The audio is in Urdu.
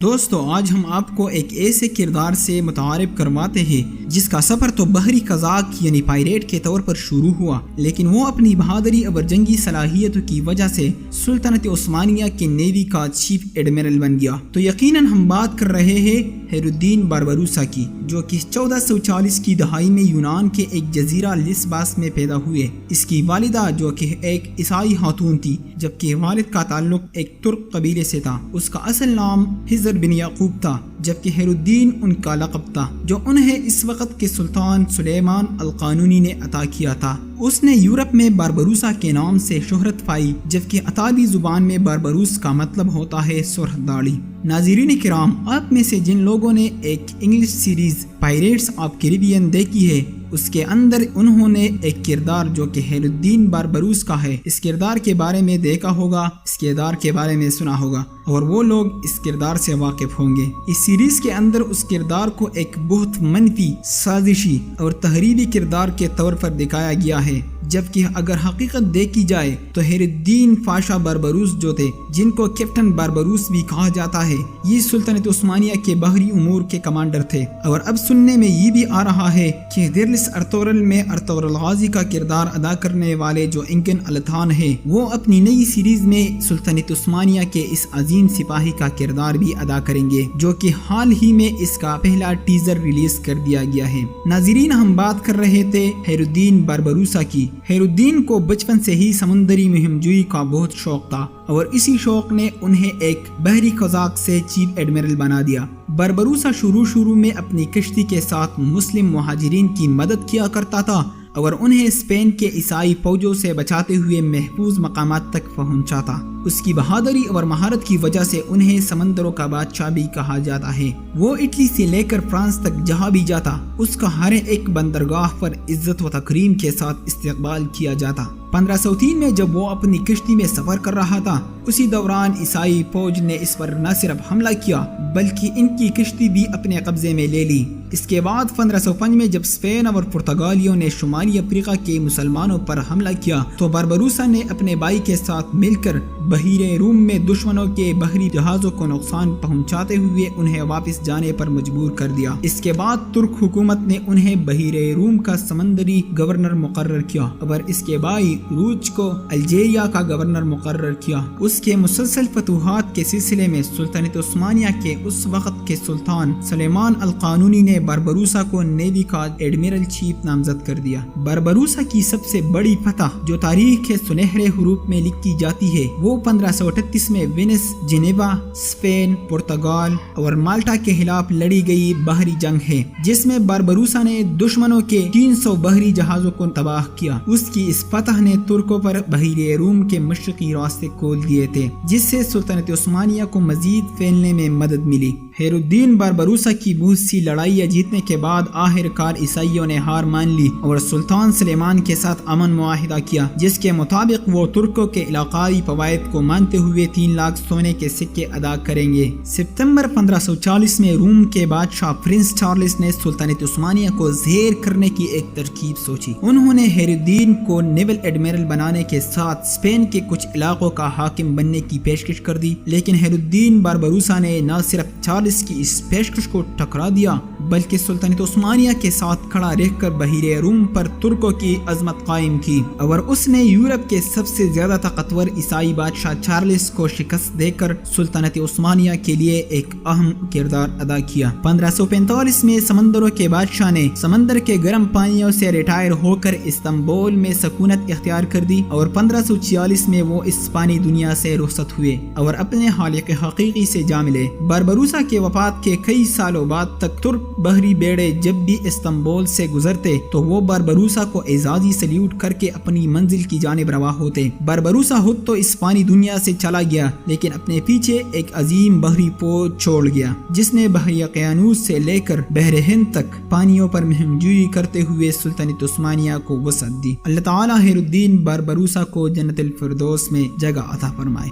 دوستو آج ہم آپ کو ایک ایسے کردار سے متعارف کرواتے ہیں جس کا سفر تو بحری قزاق یعنی پائریٹ کے طور پر شروع ہوا، لیکن وہ اپنی بہادری اور جنگی صلاحیتوں کی وجہ سے سلطنت عثمانیہ کے نیوی کا چیف ایڈمرل بن گیا۔ تو یقیناً ہم بات کر رہے ہیں خیر الدین باربروسا کی، جو کہ 1440 کی دہائی میں یونان کے ایک جزیرہ لسباس میں پیدا ہوئے۔ اس کی والدہ جو کہ ایک عیسائی خاتون تھی، جبکہ والد کا تعلق ایک ترک قبیلے سے تھا۔ اس کا اصل نام حضر بن یعقوب تھا، جبکہ خیر الدین ان کا لقب تھا، جو انہیں اس وقت کے سلطان سلیمان القانونی نے عطا کیا تھا۔ اس نے یورپ میں باربروسا کے نام سے شہرت پائی، جبکہ عربی زبان میں باربروس کا مطلب ہوتا ہے سرخ داڑھی۔ ناظرین کرام، آپ میں سے جن لوگوں نے ایک English series pyrites of Caribbean دیکھی ہے، اس کے اندر انہوں نے ایک کردار جو کہ خیر الدین باربروس کا ہے، اس کردار کے بارے میں دیکھا ہوگا، اس کردار کے بارے میں سنا ہوگا، اور وہ لوگ اس کردار سے واقف ہوں گے۔ اس سیریز کے اندر اس کردار کو ایک بہت منفی، سازشی اور تحریری کردار کے طور پر دکھایا گیا ہے، جبکہ اگر حقیقت دیکھی جائے تو خیر الدین پاشا باربروس جو تھے، جن کو کیپٹن باربروس بھی کہا جاتا ہے، یہ سلطنت عثمانیہ کے بحری امور کے کمانڈر تھے۔ اور اب سننے میں یہ بھی آ رہا ہے کہ دیرلس ارطغرل میں ارطغرل غازی کا کردار ادا کرنے والے جو انگن التھان ہے، وہ اپنی نئی سیریز میں سلطنت عثمانیہ کے اس عظیم سپاہی کا کردار بھی ادا کریں گے، جو کہ حال ہی میں اس کا پہلا ٹیزر ریلیز کر دیا گیا ہے۔ ناظرین، ہم بات کر رہے تھے خیر الدین باربروسا کی۔ خیر الدین کو بچپن سے ہی سمندری مہم جوئی کا بہت شوق تھا، اور اسی شوق نے انہیں ایک بحری قزاق سے چیف ایڈمرل بنا دیا۔ باربروسا شروع میں اپنی کشتی کے ساتھ مسلم مہاجرین کی مدد کیا کرتا تھا، اور انہیں اسپین کے عیسائی فوجوں سے بچاتے ہوئے محفوظ مقامات تک پہنچا تھا۔ اس کی بہادری اور مہارت کی وجہ سے انہیں سمندروں کا بادشاہ بھی کہا جاتا ہے۔ وہ اٹلی سے لے کر فرانس تک جہاں بھی جاتا، اس کا ہر ایک بندرگاہ پر عزت و تکریم کے ساتھ استقبال کیا جاتا۔ 1503 میں جب وہ اپنی کشتی میں سفر کر رہا تھا، اسی دوران عیسائی فوج نے اس پر نہ صرف حملہ کیا بلکہ ان کی کشتی بھی اپنے قبضے میں لے لی۔ اس کے بعد 1505 میں جب اسپین اور پرتگالیوں نے شمالی افریقہ کے مسلمانوں پر حملہ کیا، تو باربروسا نے اپنے بھائی کے ساتھ مل کر بحیرہ روم میں دشمنوں کے بحری جہازوں کو نقصان پہنچاتے ہوئے انہیں واپس جانے پر مجبور کر دیا۔ اس کے بعد ترک حکومت نے انہیں بحیرہ روم کا سمندری گورنر مقرر کیا، اور اس کے بھائی روچ کو الجیریا کا گورنر مقرر کیا۔ اس کے مسلسل فتوحات کے سلسلے میں سلطنت عثمانیہ کے اس وقت کے سلطان سلیمان القانونی نے باربروسا کو نیوی کا ایڈمرل چیف نامزد کر دیا۔ باربروسا کی سب سے بڑی فتح جو تاریخ کے سنہرے حروف میں لکھی جاتی ہے، وہ 1538 میں وینس، جنیوا، اسپین، پرتگال اور مالٹا کے خلاف لڑی گئی بحری جنگ ہے، جس میں باربروسا نے دشمنوں کے 300 بحری جہازوں کو تباہ کیا۔ اس کی اس فتح نے ترکوں پر بحیرہ روم کے مشرقی راستے کھول دیے تھے، جس سے سلطنت عثمانیہ کو مزید پھیلنے میں مدد ملی۔ خیر الدین باربروسا کی بہت سی لڑائیاں جیتنے کے بعد آخر کار عیسائیوں نے ہار مان لی اور سلطان سلیمان کے ساتھ امن معاہدہ کیا، جس کے مطابق وہ ترکوں کے علاقائی فوائد کو مانتے ہوئے 3 لاکھ سونے کے سکے ادا کریں گے۔ ستمبر 1540 میں روم کے بادشاہ پرنس چارلس نے سلطنت عثمانیہ کو زیر کرنے کی ایک ترکیب سوچی۔ انہوں نے خیر الدین کو نیول ایڈمرل بنانے کے ساتھ اسپین کے کچھ علاقوں کا حاکم بننے کی پیشکش کر دی، لیکن خیر الدین باربروسا نے نہ صرف چارلس کی اس پیشکش کو ٹھکرا دیا بلکہ سلطنت عثمانیہ کے ساتھ کھڑا رہ کر بحیرہ روم پر ترکوں کی عظمت قائم کی، اور اس نے یورپ کے سب سے زیادہ طاقتور عیسائی بادشاہ چارلس کو شکست دے کر سلطنت عثمانیہ کے لیے ایک اہم کردار ادا کیا۔ 1545 میں سمندروں کے بادشاہ نے سمندر کے گرم پانیوں سے ریٹائر ہو کر استنبول میں سکونت اختیار کر دی، اور 1546 میں وہ اس پانی دنیا سے رخصت ہوئے اور اپنے خالق حقیقی سے جا ملے۔ باربروسا کے وفات کے کئی سالوں بعد تک ترک بحری بیڑے جب بھی استنبول سے گزرتے تو وہ باربروسا کو اعزازی سلیوٹ کر کے اپنی منزل کی جانب رواں ہوتے۔ باربروسا خود تو اس پانی دنیا سے چلا گیا، لیکن اپنے پیچھے ایک عظیم بحری فوج چھوڑ گیا، جس نے بحر قیانوس سے لے کر بحر ہند تک پانیوں پر مہم جوئی کرتے ہوئے سلطنت عثمانیہ کو وسعت دی۔ اللہ تعالیٰ خیر الدین باربروسا کو جنت الفردوس میں جگہ عطا فرمائے۔